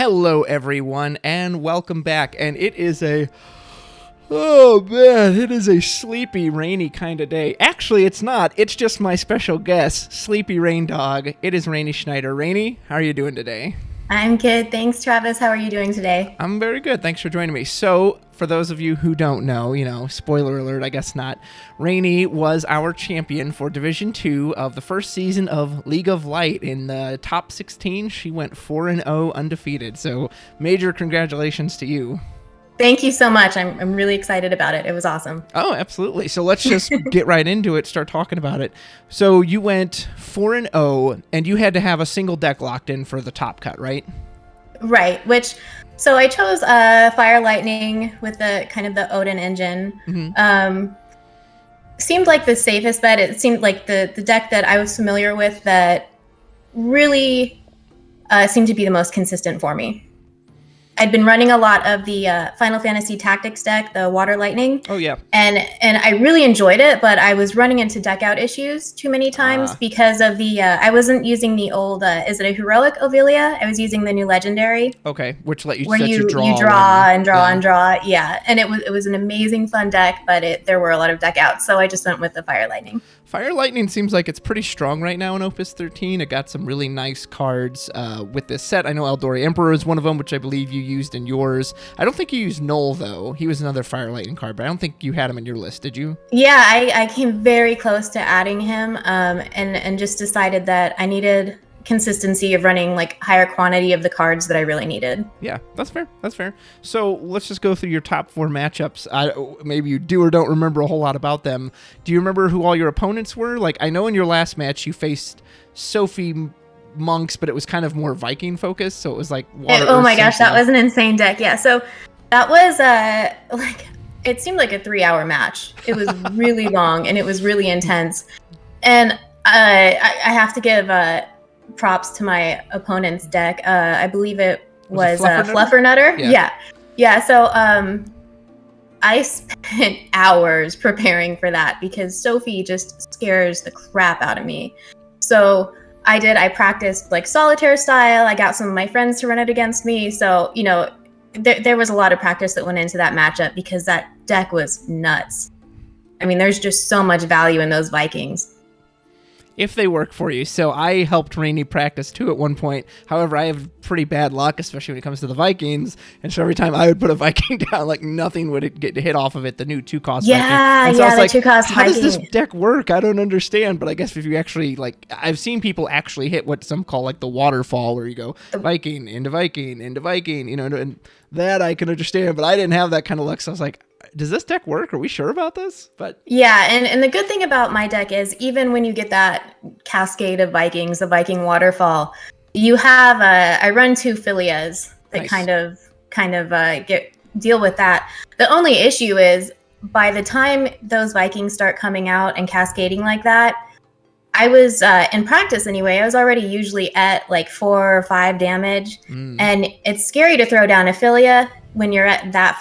Hello, everyone, and welcome back. And it is oh man, it is a sleepy, rainy kind of day. Actually, it's not. It's just my special guest, SleepyRainDog. It is Rainey Schneider. Rainey, how are you doing today? I'm good. Thanks, Travis. How are you doing today? I'm very good. Thanks for joining me. So, for those of you who don't know, spoiler alert, I guess not, Rainey was our champion for Division 2 of the first season of League of Light. In the top 16, she went 4-0 undefeated. So, major congratulations to you. Thank you so much. I'm really excited about it. It was awesome. Oh, absolutely. So let's just get right into it, start talking about it. So you went 4-0, and you had to have a single deck locked in for the top cut, right? Right, so I chose Fire Lightning with the kind of the Odin engine. Mm-hmm. Seemed like the safest bet. It seemed like the deck that I was familiar with that really seemed to be the most consistent for me. I'd been running a lot of the Final Fantasy Tactics deck, the Water Lightning. Oh, yeah. And I really enjoyed it, but I was running into deck out issues too many times because of the, I wasn't using the old, is it a Heroic Ovilia? I was using the new Legendary. Okay, which let you where you draw and draw. Yeah, and it was an amazing, fun deck, but there were a lot of deck outs, so I just went with the Fire Lightning. Fire Lightning seems like it's pretty strong right now in Opus 13. It got some really nice cards with this set. I know Eldori Emperor is one of them, which I believe you used in yours. I don't think you used Null, though. He was another Fire Lightning card, but I don't think you had him in your list, did you? Yeah, I came very close to adding him and just decided that I needed consistency of running like higher quantity of the cards that I really needed. Yeah, that's fair. So let's just go through your top 4 matchups. Maybe you do or don't remember a whole lot about them. Do you remember who all your opponents were? Like, I know in your last match you faced Sophie Monks, but it was kind of more Viking focused, so it was like water. Oh my gosh, that was an insane deck. Yeah, so that was it seemed like a 3-hour match. It was really long and it was really intense. And I have to give props to my opponent's deck. I believe it was Fluffernutter. Yeah. So I spent hours preparing for that because Sophie just scares the crap out of me. So I practiced like solitaire style. I got some of my friends to run it against me. So, there was a lot of practice that went into that matchup because that deck was nuts. I mean, there's just so much value in those Vikings. If they work for you. So I helped Rainey practice too at one point. However, I have pretty bad luck, especially when it comes to the Vikings. And so every time I would put a Viking down, like nothing would get hit off of it, the new 2-cost Viking. And so I was like, 2-cost how Viking. Does this deck work? I don't understand. But I guess if you actually, I've seen people actually hit what some call like the waterfall, where you go Viking, into Viking, into Viking, and that I can understand. But I didn't have that kind of luck. So I was like, does this deck work? Are we sure about this? But yeah, and the good thing about my deck is even when you get that cascade of Vikings, the Viking waterfall, you have I run 2 Philias that nice. kind of deal with that. The only issue is by the time those Vikings start coming out and cascading like that, I was in practice anyway. I was already usually at like 4 or 5 damage, and it's scary to throw down a Philia when you're at that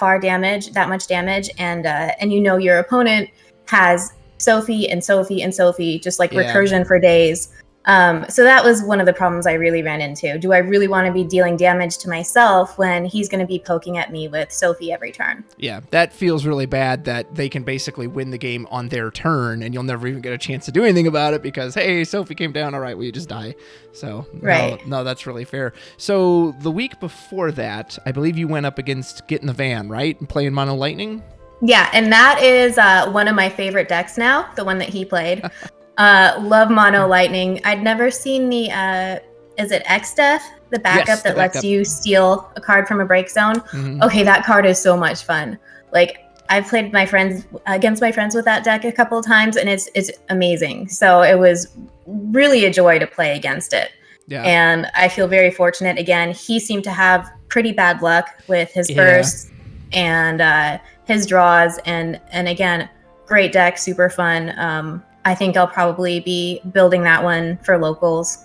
much damage, and your opponent has Sophie and Sophie and Sophie, just like recursion for days. So that was one of the problems I really ran into. Do I really want to be dealing damage to myself when he's going to be poking at me with Sophie every turn? Yeah, that feels really bad that they can basically win the game on their turn, and you'll never even get a chance to do anything about it because, hey, Sophie came down, all right, well, you just die. So, right. No, that's really fair. So the week before that, I believe you went up against Get in the Van, right? And playing Mono Lightning? Yeah, and that is one of my favorite decks now, the one that he played. Love Mono Lightning. I'd never seen the is it X Death, the backup that lets you steal a card from a break zone. Mm-hmm. Okay, that card is so much fun. Like, I've played against my friends with that deck a couple of times, and it's amazing. So it was really a joy to play against it. Yeah. And I feel very fortunate. Again, he seemed to have pretty bad luck with his bursts and his draws, and again, great deck, super fun. I think I'll probably be building that one for locals.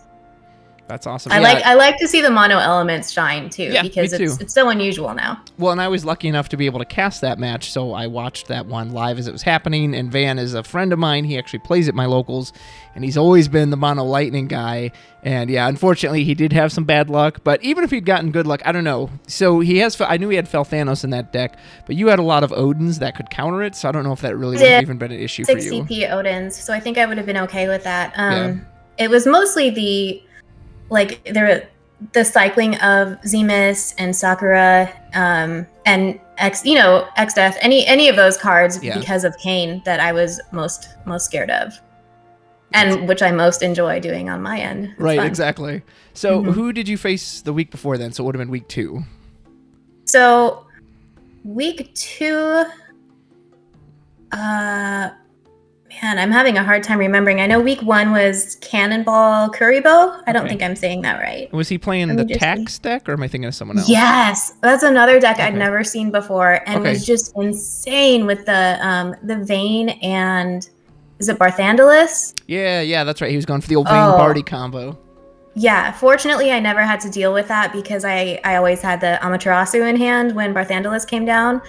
That's awesome. I like to see the mono elements shine too, because me too. it's so unusual now. Well, and I was lucky enough to be able to cast that match, so I watched that one live as it was happening. And Van is a friend of mine. He actually plays at my locals, and he's always been the mono lightning guy. And yeah, unfortunately, he did have some bad luck. But even if he'd gotten good luck, I don't know. So I knew he had Felthanos in that deck, but you had a lot of Odins that could counter it. So I don't know if that really would have even been an issue for you. 6 CP Odins, so I think I would have been okay with that. It was mostly the cycling of Zemus and Sakura and X-Death, any of those cards because of Kane that I was most scared of. And which I most enjoy doing on my end. It's right, fun. Exactly. So who did you face the week before then? So it would have been week 2. So week 2, man, I'm having a hard time remembering. I know week 1 was Cannonball Kuribo. I don't think I'm saying that right. Was he playing the tax deck, or am I thinking of someone else? Yes, that's another deck I'd never seen before, and was just insane with the Vayne and is it Barthandelus? Yeah, that's right. He was going for the old Vayne Barty combo. Yeah, fortunately, I never had to deal with that because I always had the Amaterasu in hand when Barthandelus came down.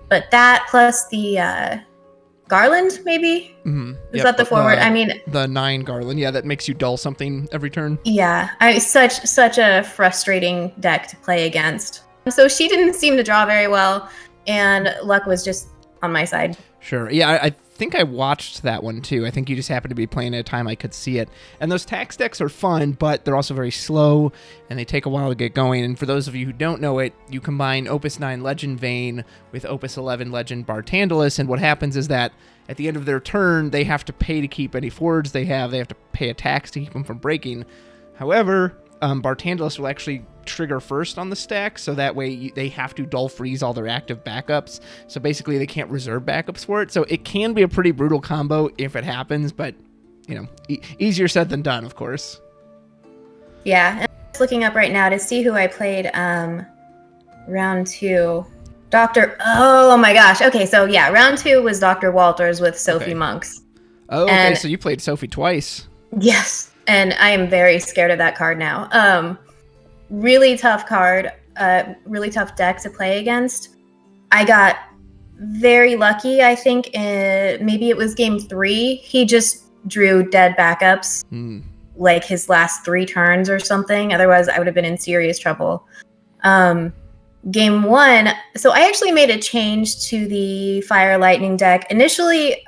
But that plus the Garland, maybe? Is that the forward? The 9 Garland. Yeah, that makes you dull something every turn. Yeah, such a frustrating deck to play against. So she didn't seem to draw very well, and luck was just on my side. Sure. Yeah, I think I watched that one too. I think you just happened to be playing at a time I could see it. And those tax decks are fun, but they're also very slow, and they take a while to get going. And for those of you who don't know it, you combine Opus 9 Legend Vayne with Opus 11 Legend Barthandelus, and what happens is that at the end of their turn, they have to pay to keep any forwards they have. They have to pay a tax to keep them from breaking. However, Barthandelus will actually trigger first on the stack, so that way they have to dull freeze all their active backups. So basically, they can't reserve backups for it. So it can be a pretty brutal combo if it happens, but easier said than done, of course. Yeah, and I'm just looking up right now to see who I played round 2. Oh my gosh. Okay, so yeah, round 2 was Dr. Walters with Sophie Monks. Oh, okay, so you played Sophie twice. Yes, and I am very scared of that card now. Really tough card, really tough deck to play against. I got very lucky, I think, maybe it was game 3. He just drew dead backups, like his last 3 turns or something. Otherwise, I would have been in serious trouble. Game 1, so I actually made a change to the Fire Lightning deck. Initially,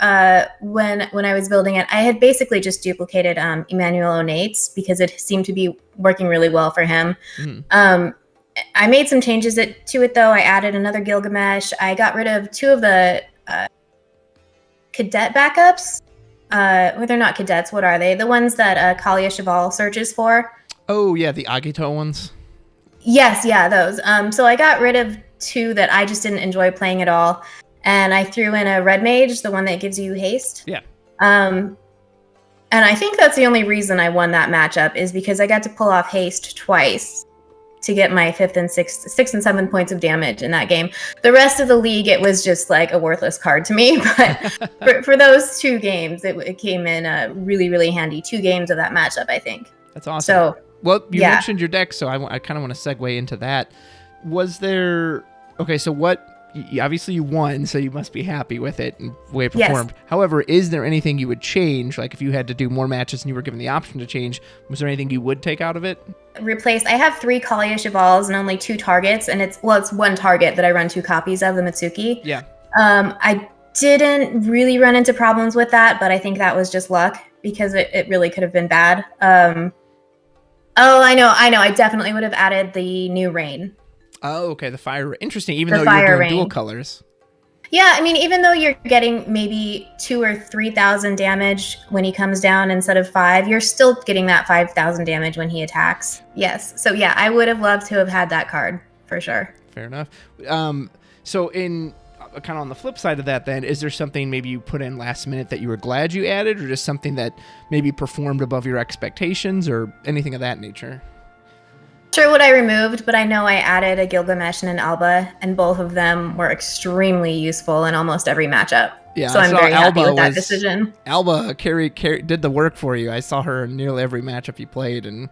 when I was building it, I had basically just duplicated Emmanuel Onates because it seemed to be working really well for him. I made some changes to it, though. I added another Gilgamesh. I got rid of 2 of the cadet backups. Well, they're not cadets. What are they? The ones that Kalia Cheval searches for. Oh, yeah, the Agito ones. Yes, yeah, those. So I got rid of 2 that I just didn't enjoy playing at all. And I threw in a Red Mage, the one that gives you haste. Yeah. And I think that's the only reason I won that matchup is because I got to pull off haste twice to get my 5th and 6th and 7th points of damage in that game. The rest of the league, it was just like a worthless card to me. But for those 2 games, it came in really, really handy. 2 games of that matchup, I think. That's awesome. So, well, you mentioned your deck, so I kind of want to segue into that. Was there... Okay, so obviously you won, so you must be happy with it and the way it performed. Yes. However, is there anything you would change? Like if you had to do more matches and you were given the option to change, was there anything you would take out of it? I have 3 Kalia Chevals and only 2 targets, and it's 1 target that I run 2 copies of, the Mitsuki. Yeah. I didn't really run into problems with that, but I think that was just luck because it really could have been bad. Oh, I know. I definitely would have added the new Rain. Oh, okay. The fire. Interesting. Even though you're doing dual colors. Yeah, I mean, even though you're getting maybe 2,000 or 3,000 damage when he comes down instead of 5, you're still getting that 5,000 damage when he attacks. Yes. So yeah, I would have loved to have had that card for sure. Fair enough. So in kind of on the flip side of that, then, is there something maybe you put in last minute that you were glad you added, or just something that maybe performed above your expectations, or anything of that nature? Sure, what I removed, but I know I added a Gilgamesh and an Alba, and both of them were extremely useful in almost every matchup. Yeah, so I'm very happy with that decision. Alba did the work for you. I saw her in nearly every matchup you played, and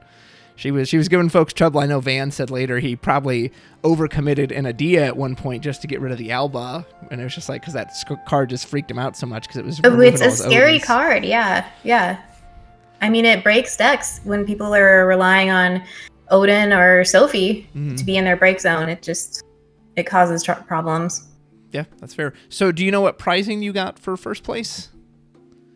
she was giving folks trouble. I know Van said later he probably overcommitted in Adia at one point just to get rid of the Alba, and it was just like because that card just freaked him out so much because it was. It's a scary card. Yeah. I mean, it breaks decks when people are relying on Odin or Sophie to be in their break zone. It causes problems. Yeah, that's fair. So, do you know what pricing you got for first place?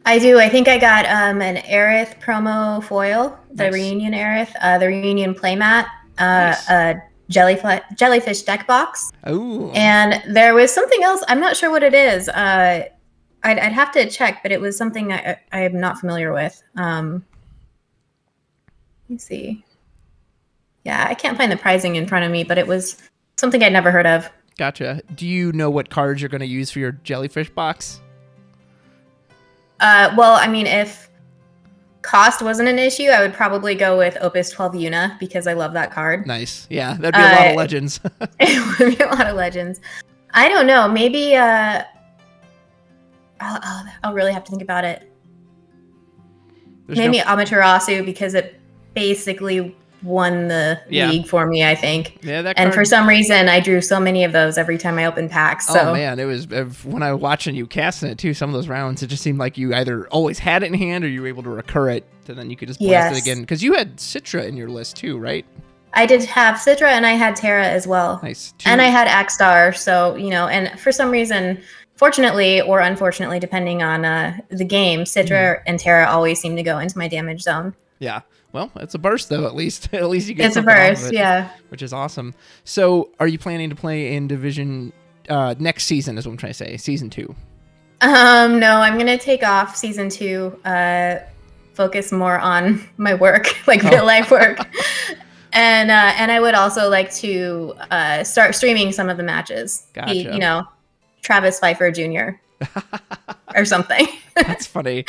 I do. I think I got an Aerith promo foil, the Reunion Aerith, the Reunion playmat, a jellyfish deck box. Oh. And there was something else. I'm not sure what it is. I'd have to check, but it was something I am not familiar with. Let me see. Yeah, I can't find the pricing in front of me, but it was something I'd never heard of. Gotcha. Do you know what cards you're going to use for your jellyfish box? Well, I mean, if cost wasn't an issue, I would probably go with Opus 12 Yuna because I love that card. Nice. Yeah, that'd be a lot of legends. It would be a lot of legends. I don't know. Maybe I'll really have to think about it. Maybe Amaterasu because it basically won the league for me, I think. Yeah, that and for some reason, I drew so many of those every time I opened packs. So. Oh man, it was when I was watching you casting it too. Some of those rounds, it just seemed like you either always had it in hand or you were able to recur it, so then you could just blast it again. Because you had Citra in your list too, right? I did have Citra and I had Terra as well. Nice. And I had Axstar, so and for some reason, fortunately or unfortunately, depending on the game, Citra and Terra always seem to go into my damage zone. Yeah. Well, it's a burst though. At least you get. It's a burst, yeah. Which is awesome. So, are you planning to play in Division next season? Is what I'm trying to say. Season 2. No, I'm gonna take off Season 2. Focus more on my work, like real life work, and I would also like to start streaming some of the matches. Gotcha. Travis Pfeiffer Jr. or something. That's funny.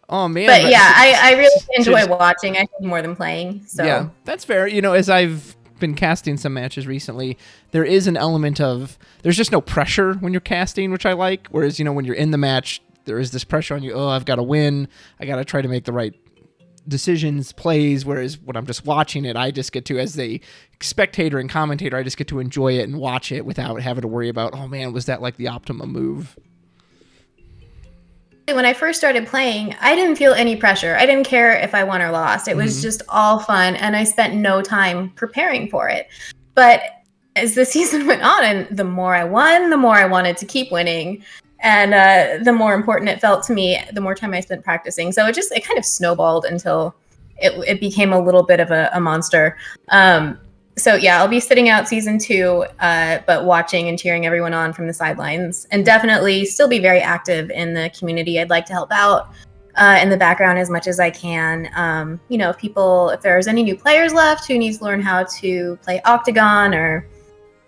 Oh man! But yeah, I really enjoy watching. I think more than playing. So yeah, that's fair. As I've been casting some matches recently, there is an element of there's just no pressure when you're casting, which I like. Whereas when you're in the match, there is this pressure on you. Oh, I've got to win. I got to try to make the right decisions, plays. Whereas when I'm just watching it, I just get to, as the spectator and commentator, I just get to enjoy it and watch it without having to worry about, oh man, was that like the optimum move? When I first started playing, I didn't feel any pressure. I didn't care if I won or lost. It was just all fun, and I spent no time preparing for it. But as the season went on, and the more I won, the more I wanted to keep winning, and the more important it felt to me, the more time I spent practicing. So it kind of snowballed until it became a little bit of a monster. So yeah, I'll be sitting out Season 2, but watching and cheering everyone on from the sidelines, and definitely still be very active in the community. I'd like to help out in the background as much as I can. If there's any new players left who needs to learn how to play Octagon or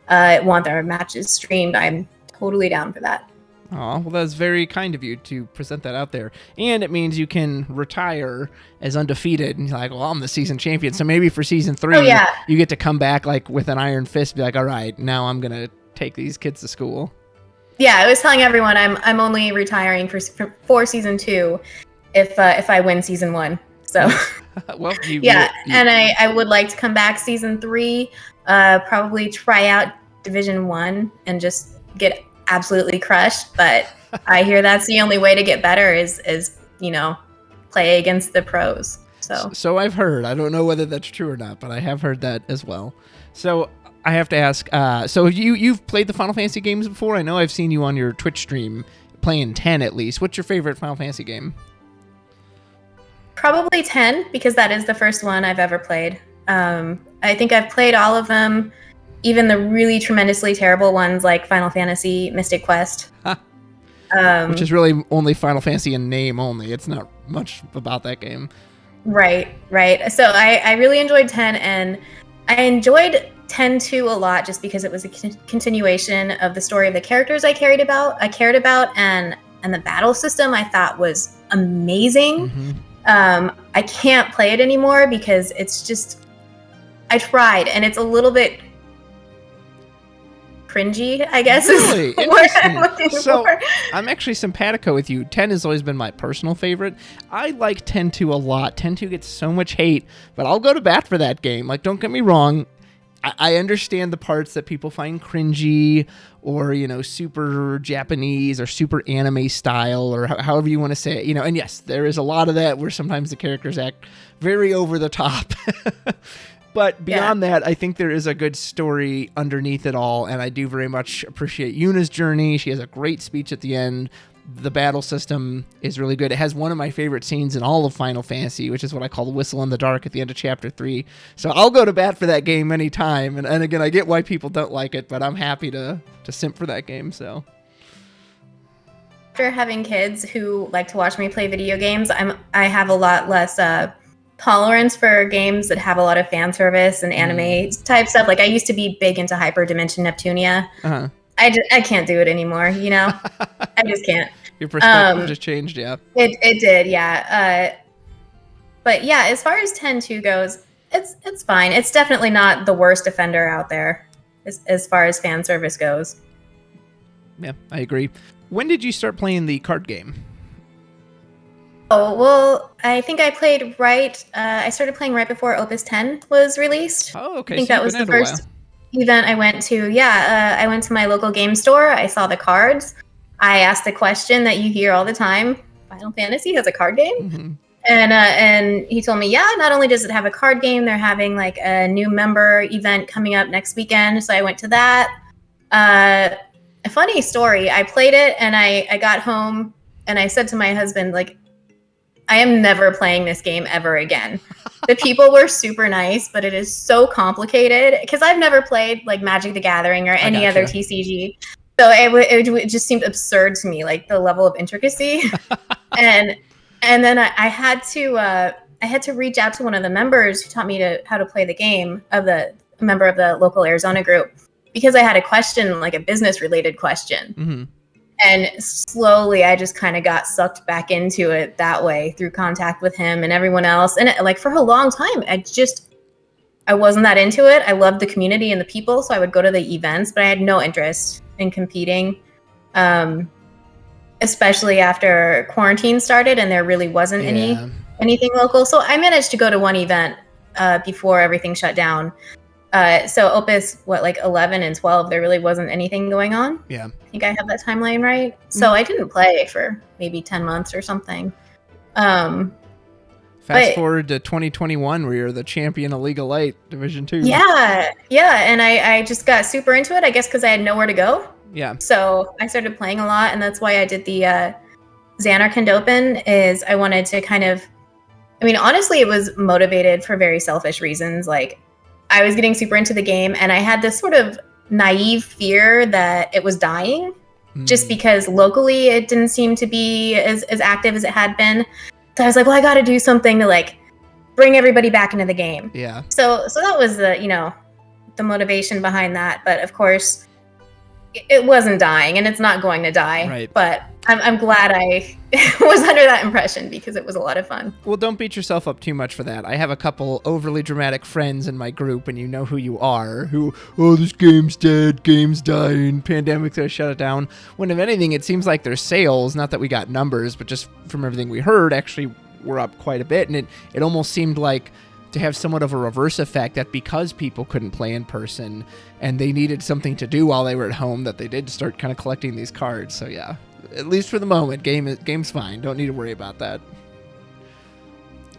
want their matches streamed, I'm totally down for that. Oh, well, that's very kind of you to present that out there. And it means you can retire as undefeated. And you're like, well, I'm the season champion. So maybe for Season 3, you get to come back like with an iron fist, be like, all right, now I'm going to take these kids to school. Yeah, I was telling everyone I'm only retiring for Season 2 if I win Season 1. So, well, and I would like to come back Season 3, probably try out Division 1 and just get absolutely crushed, but I hear that's the only way to get better is play against the pros. So I've heard. I don't know whether that's true or not, but I have heard that as well. So I have to ask, so you've played the Final Fantasy games before? I know I've seen you on your Twitch stream playing 10 at least. What's your favorite Final Fantasy game? Probably 10, because that is the first one I've ever played. I think I've played all of them, even the really tremendously terrible ones like Final Fantasy Mystic Quest. Which is really only Final Fantasy in name only. It's not much about that game. Right. So I really enjoyed 10, and I enjoyed 10-2 a lot just because it was a continuation of the story of the characters I cared about, and the battle system I thought was amazing. I can't play it anymore because it's just, I tried, and it's a little bit cringy, I guess. Really? Is what I'm Interesting. looking So for. I'm actually simpatico with you. 10 has always been my personal favorite. I like 10-2 a lot. 10-2 gets so much hate, but I'll go to bat for that game. Like, don't get me wrong. I understand the parts that people find cringy or, super Japanese or super anime style or however you want to say it, and yes, there is a lot of that where sometimes the characters act very over the top. But beyond that, I think there is a good story underneath it all, and I do very much appreciate Yuna's journey. She has a great speech at the end. The battle system is really good. It has one of my favorite scenes in all of Final Fantasy, which is what I call the whistle in the dark at the end of Chapter 3. So I'll go to bat for that game anytime. And again, I get why people don't like it, but I'm happy to simp for that game. So After having kids who like to watch me play video games, I have a lot less tolerance for games that have a lot of fan service and anime type stuff. Like I used to be big into Hyperdimension Neptunia. uh-huh. I can't do it anymore, I just can't. Your perspective just changed, yeah. It did, yeah. But yeah, as far as 10-2 goes, it's fine. It's definitely not the worst offender out there as far as fan service goes. Yeah, I agree. When did you start playing the card game? Oh, well, I think I played I started playing right before Opus 10 was released. Oh, okay. I think so that was the first event I went to. Yeah, I went to my local game store. I saw the cards. I asked a question that you hear all the time. Final Fantasy has a card game? Mm-hmm. And he told me, yeah, not only does it have a card game, they're having like a new member event coming up next weekend. So I went to that. A funny story, I played it and I got home and I said to my husband, like, I am never playing this game ever again. The people were super nice, but it is so complicated because I've never played like Magic the Gathering or any other TCG. So it just seemed absurd to me, like the level of intricacy. and then I had to reach out to one of the members who taught me how to play the game, a member of the local Arizona group, because I had a question, like a business related question. Mm-hmm. And slowly I just kind of got sucked back into it that way through contact with him and everyone else. And like for a long time, I wasn't that into it. I loved the community and the people. So I would go to the events, but I had no interest in competing. Especially after quarantine started and there really wasn't anything local. So I managed to go to one event before everything shut down. So Opus, 11 and 12, there really wasn't anything going on. Yeah. I think I have that timeline right. So I didn't play for maybe 10 months or something. Fast forward to 2021 where you're the champion of League of Light Division 2. Yeah. And I just got super into it, I guess because I had nowhere to go. Yeah. So I started playing a lot, and that's why I did the Xanarkand Open, is I wanted to honestly, it was motivated for very selfish reasons. Like, I was getting super into the game, and I had this sort of naive fear that it was dying, just because locally it didn't seem to be as active as it had been. So I was like, well, I got to do something to like bring everybody back into the game. Yeah. So that was the motivation behind that. But of course, it wasn't dying, and it's not going to die. Right. But I'm glad I was under that impression because it was a lot of fun. Well, don't beat yourself up too much for that. I have a couple overly dramatic friends in my group, and you know who you are, this game's dead, game's dying, pandemic's gonna shut it down. When if anything, it seems like their sales, not that we got numbers, but just from everything we heard, actually were up quite a bit, and it almost seemed like to have somewhat of a reverse effect that because people couldn't play in person and they needed something to do while they were at home, that they did start kind of collecting these cards. So yeah, at least for the moment, game's fine. Don't need to worry about that.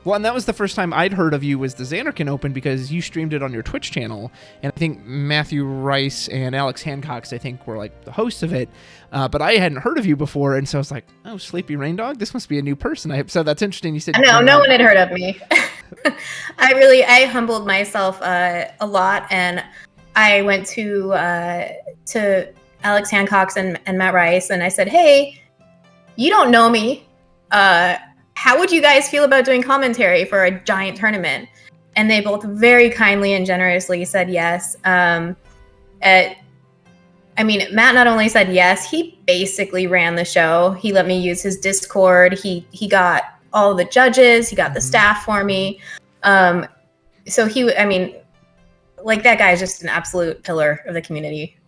Well, and that was the first time I'd heard of you was the Xanarkand Open, because you streamed it on your Twitch channel, and I think Matthew Rice and Alex Hancox, I think, were like the hosts of it, but I hadn't heard of you before, and so I was like, oh, SleepyRainDog? This must be a new person. So that's interesting. You said no one had heard of me. I humbled myself a lot, and I went to Alex Hancox and Matt Rice, and I said, hey, you don't know me. How would you guys feel about doing commentary for a giant tournament? And they both very kindly and generously said yes. Matt not only said yes, he basically ran the show. He let me use his Discord. He got all the judges. He got the staff for me. So that guy is just an absolute pillar of the community.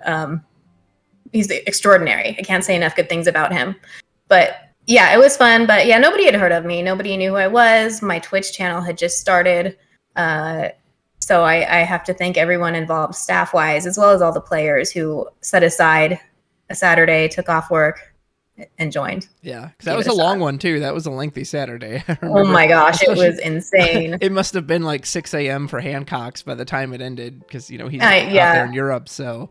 he's extraordinary. I can't say enough good things about him. But yeah, it was fun. But yeah, nobody had heard of me. Nobody knew who I was. My Twitch channel had just started. So I have to thank everyone involved staff-wise, as well as all the players who set aside a Saturday, took off work, and joined. Yeah, because that was a long one, too. That was a lengthy Saturday. Oh, my gosh. It was insane. It must have been like 6 a.m. for Hancock's by the time it ended because, he's out there in Europe. So,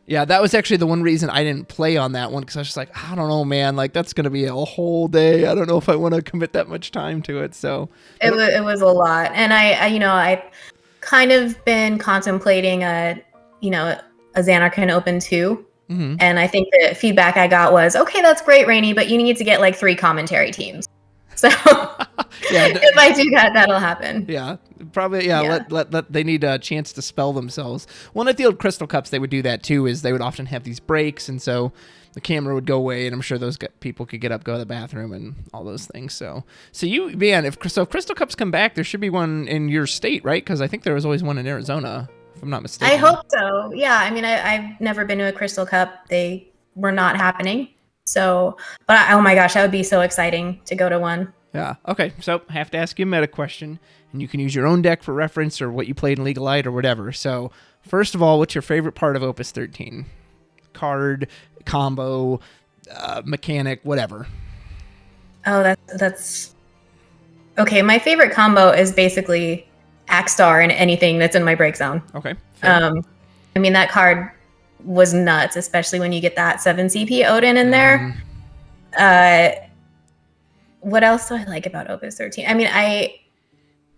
yeah, that was actually the one reason I didn't play on that one because I was just like, I don't know, man. Like, that's going to be a whole day. I don't know if I want to commit that much time to it. So it was a lot. And I kind of been contemplating a Xanarkand Open 2. Mm-hmm. And I think the feedback I got was, okay, that's great, Rainey, but you need to get like 3 commentary teams. So if I do that, that'll happen. Yeah, probably. Yeah, let they need a chance to spell themselves. Well, at the old Crystal Cups, they would do that too. Is they would often have these breaks, and so the camera would go away, and I'm sure those people could get up, go to the bathroom, and all those things. So if Crystal Cups come back, there should be one in your state, right? Because I think there was always one in Arizona, if I'm not mistaken. I hope so. Yeah, I mean, I've never been to a Crystal Cup. They were not happening. So, but oh my gosh, that would be so exciting to go to one. Yeah. Okay. So I have to ask you a meta question, and you can use your own deck for reference or what you played in Legal Light or whatever. So first of all, what's your favorite part of Opus 13? Card, combo, mechanic, whatever. Oh, that's okay. My favorite combo is basically Axstar and anything that's in my break zone. Okay. I mean, that card was nuts, especially when you get that 7 CP Odin in there. What else do I like about Opus 13? I mean, I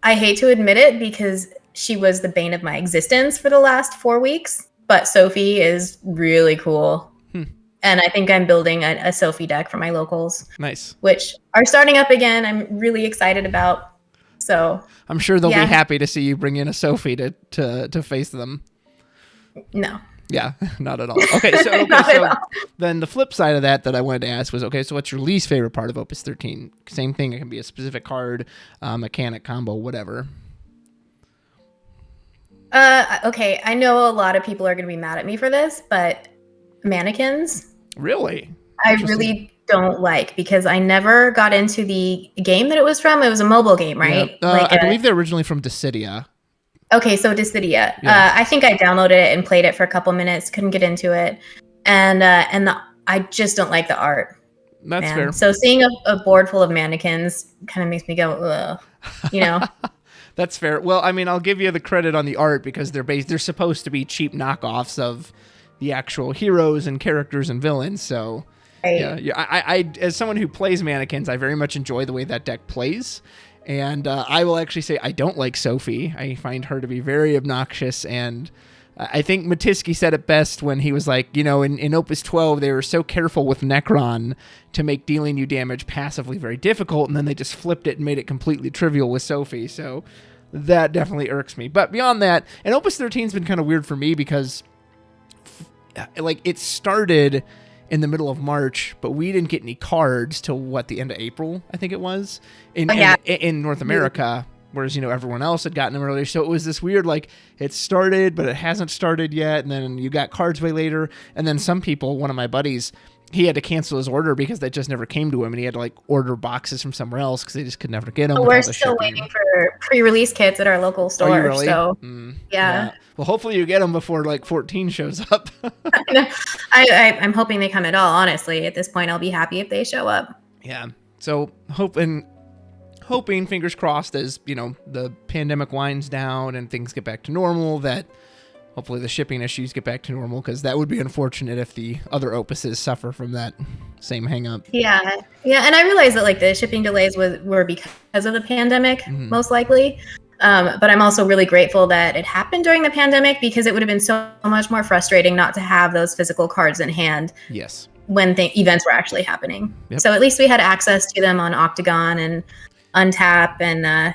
hate to admit it because she was the bane of my existence for the last 4 weeks, but Sophie is really cool. And I think I'm building a Sophie deck for my locals. Nice. Which are starting up again. I'm really excited about. So I'm sure they'll be happy to see you bring in a Sophie to face them. No. Yeah, not at all. Okay, so then the flip side of that I wanted to ask was, okay, so what's your least favorite part of Opus 13? Same thing, it can be a specific card, mechanic, combo, whatever. Okay, I know a lot of people are going to be mad at me for this, but mannequins. Really? I really don't like because I never got into the game that it was from. It was a mobile game, right? Yeah. I believe they're originally from Dissidia. Okay, so Dissidia. Yeah. I think I downloaded it and played it for a couple minutes. Couldn't get into it, and I just don't like the art. That's fair. So seeing a board full of mannequins kind of makes me go, ugh, That's fair. Well, I mean, I'll give you the credit on the art because they're supposed to be cheap knockoffs of the actual heroes and characters and villains. So, right. Yeah. I as someone who plays mannequins, I very much enjoy the way that deck plays. And I will actually say I don't like Sophie. I find her to be very obnoxious. And I think Matisky said it best when he was like, in Opus 12, they were so careful with Necron to make dealing you damage passively very difficult. And then they just flipped it and made it completely trivial with Sophie. So that definitely irks me. But beyond that, and Opus 13 has been kind of weird for me because it started in the middle of March, but we didn't get any cards till the end of April, I think it was, in North America, whereas, everyone else had gotten them earlier. So it was this weird, it started, but it hasn't started yet. And then you got cards way later. And then some people, one of my buddies, he had to cancel his order because they just never came to him, and he had to order boxes from somewhere else because they just could never get them. We're still waiting for pre-release kits at our local store. Are you really? So yeah. Well, hopefully you get them before 14 shows up. I'm hoping they come at all. Honestly, at this point, I'll be happy if they show up. Yeah. So hoping, fingers crossed, as the pandemic winds down and things get back to normal, that hopefully the shipping issues get back to normal, because that would be unfortunate if the other opuses suffer from that same hang up. Yeah. And I realized that the shipping delays were because of the pandemic, most likely. But I'm also really grateful that it happened during the pandemic, because it would have been so much more frustrating not to have those physical cards in hand. Yes. When events were actually happening. Yep. So at least we had access to them on Octagon and Untap and the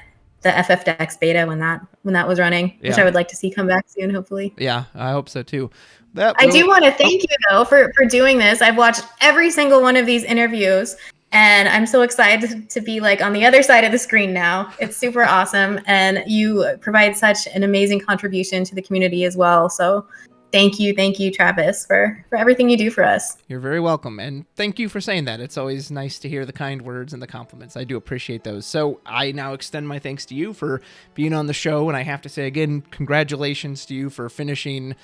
FFTCG beta when that was running, which I would like to see come back soon, hopefully. Yeah, I hope so too. I do want to thank you though for doing this. I've watched every single one of these interviews, and I'm so excited to be on the other side of the screen now. It's super awesome, and you provide such an amazing contribution to the community as well. So thank you, Travis, for everything you do for us. You're very welcome. And thank you for saying that. It's always nice to hear the kind words and the compliments. I do appreciate those. So I now extend my thanks to you for being on the show. And I have to say again, congratulations to you for finishing,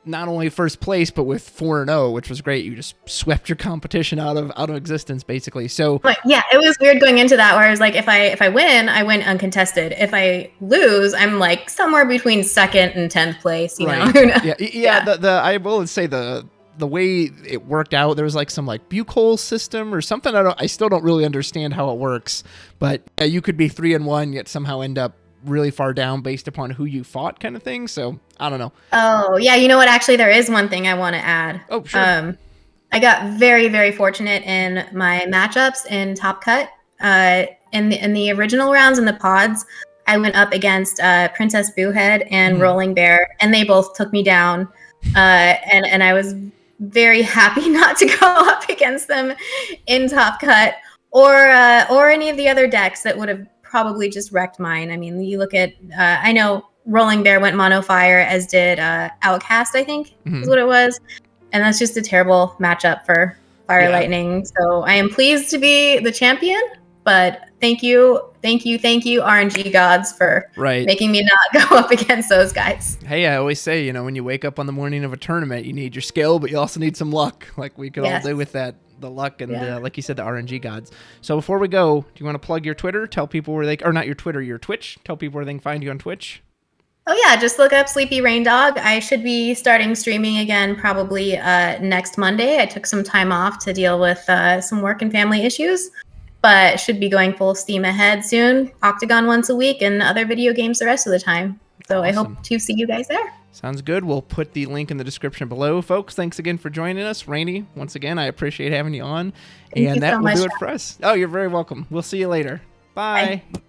not only first place, but with 4-0, which was great. You just swept your competition out of existence, basically. So yeah, it was weird going into that, where I was like, if I win, I win uncontested. If I lose, I'm like somewhere between 2nd and 10th place. You know? Yeah. I will say the way it worked out, there was like some like bucol system or something. I still don't really understand how it works, but you could be 3-1 yet somehow end up really far down based upon who you fought, kind of thing. So I don't know. Oh yeah, you know what? Actually, there is one thing I want to add. Oh sure. I got very, very fortunate in my matchups in Top Cut. In the original rounds in the pods, I went up against Princess Boohead and Rolling Bear, and they both took me down. And I was very happy not to go up against them in Top Cut or any of the other decks that would have probably just wrecked mine. I mean, you look at, I know Rolling Bear went mono fire, as did Outcast, I think is what it was. And that's just a terrible matchup for Fire Lightning. So I am pleased to be the champion, but thank you, RNG gods, for making me not go up against those guys. Hey, I always say, when you wake up on the morning of a tournament, you need your skill, but you also need some luck. Like we could all do with that. The luck and like you said, the RNG gods. So before we go, do you want to plug your Twitter? Tell people where or not your Twitter, your Twitch. Tell people where they can find you on Twitch. Oh yeah, just look up SleepyRainDog. I should be starting streaming again probably next Monday. I took some time off to deal with some work and family issues, but should be going full steam ahead soon. Octagon once a week and other video games the rest of the time. So awesome. I hope to see you guys there. Sounds good. We'll put the link in the description below, folks. Thanks again for joining us. Rainey, once again, I appreciate having you on. Thank you that so will much, do it for us. Oh, you're very welcome. We'll see you later. Bye. Bye.